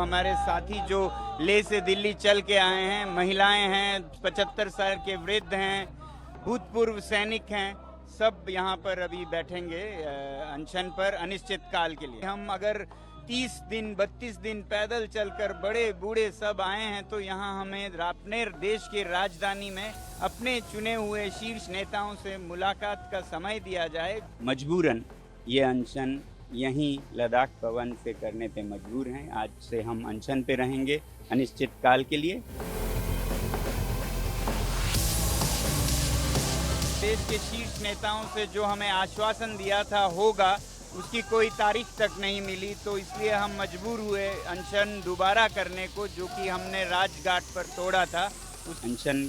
हमारे साथी जो लेह से दिल्ली चल के आए हैं, महिलाएं हैं, 75 साल के वृद्ध हैं, भूतपूर्व सैनिक हैं, सब यहाँ पर अभी बैठेंगे अनशन पर अनिश्चित काल के लिए। हम अगर 30 दिन 32 दिन पैदल चलकर बड़े बूढ़े सब आए हैं तो यहाँ हमें अपने देश की राजधानी में अपने चुने हुए शीर्ष नेताओं से मुलाकात का समय दिया जाए। मजबूरन ये अनशन यहीं लद्दाख भवन से करने पे मजबूर हैं। आज से हम अनशन पे रहेंगे अनिश्चित काल के लिए। देश के शीर्ष नेताओं से जो हमें आश्वासन दिया था होगा, उसकी कोई तारीख तक नहीं मिली, तो इसलिए हम मजबूर हुए अनशन दोबारा करने को, जो कि हमने राजघाट पर तोड़ा था। उस अनशन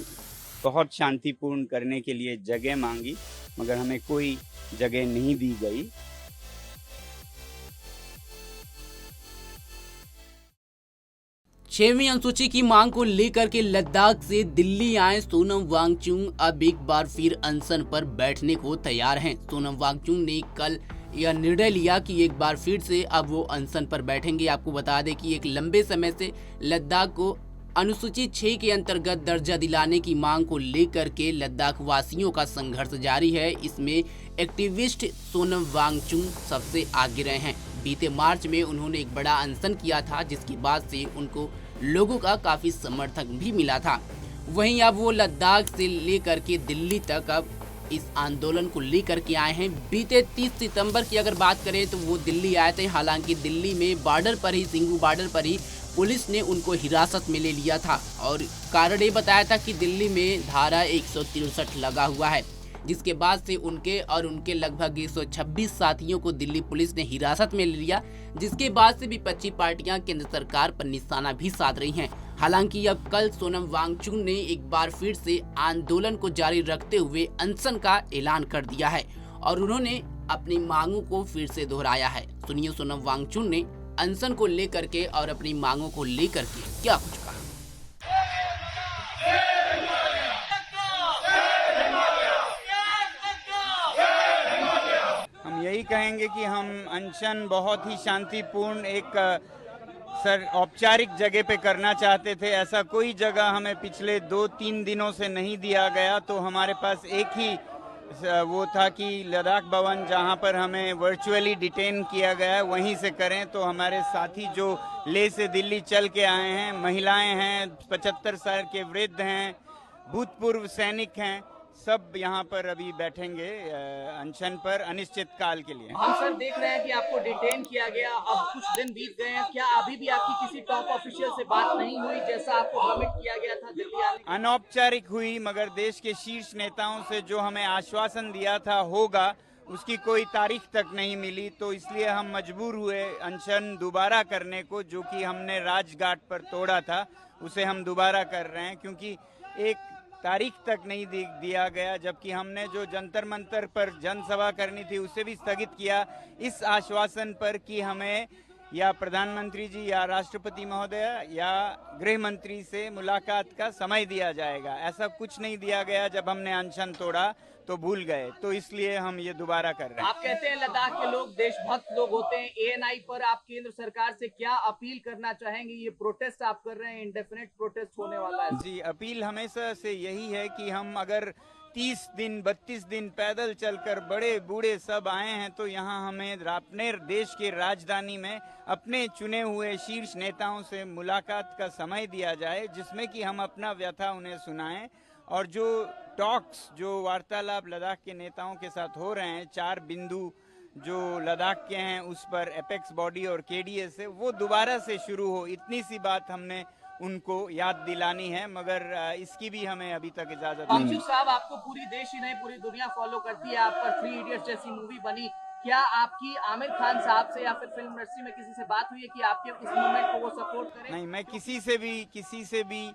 बहुत शांतिपूर्ण करने के लिए जगह मांगी, मगर हमें कोई जगह नहीं दी गई। 6वीं अनुसूची की मांग को लेकर के लद्दाख से दिल्ली आए सोनम वांगचुक अब एक बार फिर अनशन पर बैठने को तैयार हैं। सोनम वांगचुक ने कल यह निर्णय लिया कि एक बार फिर से अब वो अनशन पर बैठेंगे। आपको बता दें कि एक लंबे समय से लद्दाख को अनुसूची 6 के अंतर्गत दर्जा दिलाने की मांग को लेकर के लद्दाख वासियों का संघर्ष जारी है। इसमें एक्टिविस्ट सोनम वांगचुक सबसे आगे रहे हैं। बीते मार्च में उन्होंने एक बड़ा अनशन किया था, जिसके बाद से उनको लोगों का काफी समर्थन भी मिला था। वहीं अब वो लद्दाख से लेकर के दिल्ली तक अब इस आंदोलन को लेकर के आए हैं। बीते 30 सितंबर की अगर बात करें तो वो दिल्ली आए थे। हालांकि दिल्ली में बॉर्डर पर ही, सिंघू बॉर्डर पर ही पुलिस ने उनको हिरासत में ले लिया था और कारण ये बताया था कि दिल्ली में धारा 163 लगा हुआ है, जिसके बाद से उनके लगभग 126 साथियों को दिल्ली पुलिस ने हिरासत में ले लिया, जिसके बाद से विपक्षी पार्टियां केंद्र सरकार पर निशाना भी साध रही हैं। हालांकि अब कल सोनम वांगचुक ने एक बार फिर से आंदोलन को जारी रखते हुए अनशन का ऐलान कर दिया है और उन्होंने अपनी मांगों को फिर से दोहराया है। सुनिए सोनम वांगचुक ने अनशन को लेकर के और अपनी मांगों को लेकर के क्या कुछ कहा। हम यही कहेंगे कि हम अनशन बहुत ही शांतिपूर्ण एक औपचारिक जगह पे करना चाहते थे। ऐसा कोई जगह हमें पिछले 2-3 दिनों से नहीं दिया गया, तो हमारे पास एक ही वो था कि लद्दाख भवन, जहां पर हमें वर्चुअली डिटेन किया गया है, वहीं से करें। तो हमारे साथी जो लेह से दिल्ली चल के आए हैं, महिलाएं हैं, 75 साल के वृद्ध हैं, भूतपूर्व सैनिक हैं, सब यहाँ पर अभी बैठेंगे अनशन पर अनिश्चित काल के लिए। हम सर देख रहे हैं कि आपको डिटेन किया गया, अब कुछ दिन बीत गए हैं, क्या अभी भी आपकी किसी टॉप ऑफिशियल से बात नहीं हुई जैसा आपको परमिट किया गया था दिल्ली आने? अनौपचारिक हुई, मगर देश के शीर्ष नेताओं से जो हमें आश्वासन दिया था होगा, उसकी कोई तारीख तक नहीं मिली, तो इसलिए हम मजबूर हुए अनशन दोबारा करने को, जो कि हमने राजघाट पर तोड़ा था, उसे हम दोबारा कर रहे हैं। क्योंकि एक तारीख तक नहीं दिया गया, जबकि हमने जो जंतर मंतर पर जनसभा करनी थी उसे भी स्थगित किया इस आश्वासन पर कि हमें या प्रधानमंत्री जी या राष्ट्रपति महोदय या गृह मंत्री से मुलाकात का समय दिया जाएगा। ऐसा कुछ नहीं दिया गया। जब हमने अनशन तोड़ा तो भूल गए, तो इसलिए हम ये दोबारा कर रहे हैं। आप कहते हैं लद्दाख के लोग देशभक्त लोग होते हैं, एएनआई पर आप केंद्र सरकार से क्या अपील करना चाहेंगे? ये प्रोटेस्ट आप कर रहे हैं, इंडेफिनिट प्रोटेस्ट होने वाला है। जी, अपील हमेशा से यही है कि हम अगर 30 दिन 32 दिन पैदल चलकर बड़े बूढ़े सब आए हैं तो यहाँ हमें अपने देश की राजधानी में अपने चुने हुए शीर्ष नेताओं से मुलाकात का समय दिया जाए, जिसमें कि हम अपना व्यथा उन्हें सुनाएं। और जो टॉक्स, जो वार्तालाप लद्दाख के नेताओं के साथ हो रहे हैं, 4 बिंदु जो लद्दाख के हैं उस पर एपेक्स बॉडी और केडीए से, वो दोबारा से शुरू हो, इतनी सी बात हमने उनको याद दिलानी है, मगर इसकी भी हमें अभी तक इजाजत नहीं। वांगचुक साहब, आपको पूरी देश ही नहीं पूरी दुनिया फॉलो करती है, आप पर 3 इडियट्स जैसी मूवी बनी, क्या आपकी आमिर खान साहब से या फिर फिल्म इंडस्ट्री में किसी से बात हुई है कि आपके इस मूवमेंट को वो सपोर्ट करें? नहीं, मैं किसी से भी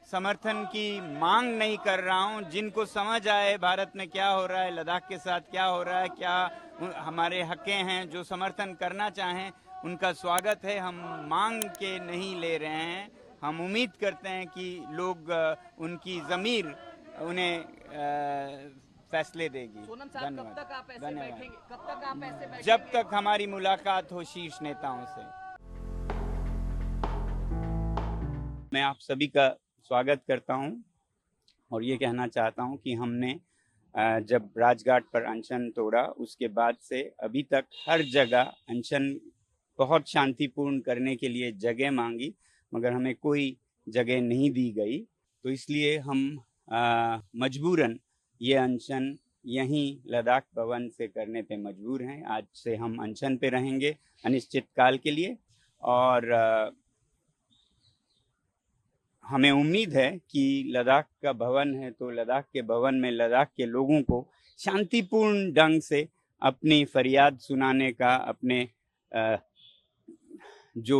समर्थन की मांग नहीं कर रहा हूं। जिनको समझ आए भारत में क्या हो रहा है, लद्दाख के साथ क्या हो रहा है, क्या हमारे हकें हैं, जो समर्थन करना चाहें उनका स्वागत है। हम मांग के नहीं ले रहे हैं। हम उम्मीद करते हैं कि लोग, उनकी ज़मीर उन्हें फैसले देगी। सोनम साहब, कब तक आप ऐसे बैठेंगे? कब तक आप ऐसे बैठेंगे? जब तक हमारी मुलाकात हो शीर्ष नेताओं से। मैं आप सभी का स्वागत करता हूं और ये कहना चाहता हूं कि हमने जब राजघाट पर अनशन तोड़ा उसके बाद से अभी तक हर जगह अनशन बहुत शांतिपूर्ण करने के लिए जगह मांगी, मगर हमें कोई जगह नहीं दी गई। तो इसलिए हम मजबूरन ये अनशन यहीं लद्दाख भवन से करने पे मजबूर हैं। आज से हम अनशन पे रहेंगे अनिश्चित काल के लिए और हमें उम्मीद है कि लद्दाख का भवन है तो लद्दाख के भवन में लद्दाख के लोगों को शांतिपूर्ण ढंग से अपनी फरियाद सुनाने का, अपने जो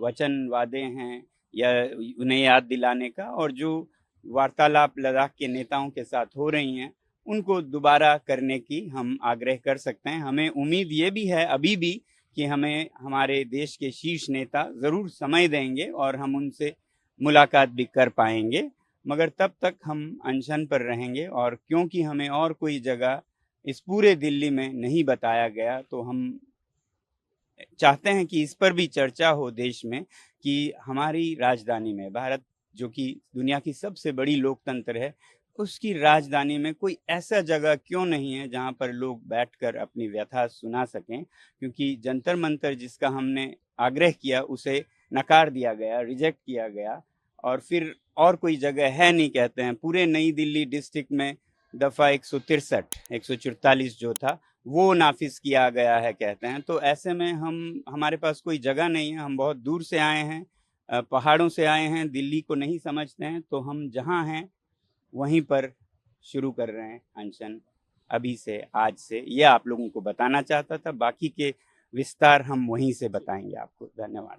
वचन वादे हैं या उन्हें याद दिलाने का, और जो वार्तालाप लद्दाख के नेताओं के साथ हो रही हैं उनको दोबारा करने की हम आग्रह कर सकते हैं। हमें उम्मीद ये भी है अभी भी कि हमें हमारे देश के शीर्ष नेता ज़रूर समय देंगे और हम उनसे मुलाकात भी कर पाएंगे, मगर तब तक हम अनशन पर रहेंगे। और क्योंकि हमें और कोई जगह इस पूरे दिल्ली में नहीं बताया गया, तो हम चाहते हैं कि इस पर भी चर्चा हो देश में कि हमारी राजधानी में, भारत जो कि दुनिया की सबसे बड़ी लोकतंत्र है, उसकी राजधानी में कोई ऐसा जगह क्यों नहीं है जहां पर लोग बैठकर अपनी व्यथा सुना सकें। क्योंकि जंतर मंतर जिसका हमने आग्रह किया उसे नकार दिया गया, रिजेक्ट किया गया, और फिर और कोई जगह है नहीं कहते हैं। पूरे नई दिल्ली डिस्ट्रिक्ट में दफ़ा 143 जो था वो नाफिज किया गया है कहते हैं। तो ऐसे में हमारे पास कोई जगह नहीं है, हम बहुत दूर से आए हैं, पहाड़ों से आए हैं, दिल्ली को नहीं समझते हैं, तो हम जहाँ हैं वहीं पर शुरू कर रहे हैं अनशन अभी से, आज से। ये आप लोगों को बताना चाहता था, बाकी के विस्तार हम वहीं से बताएंगे आपको। धन्यवाद।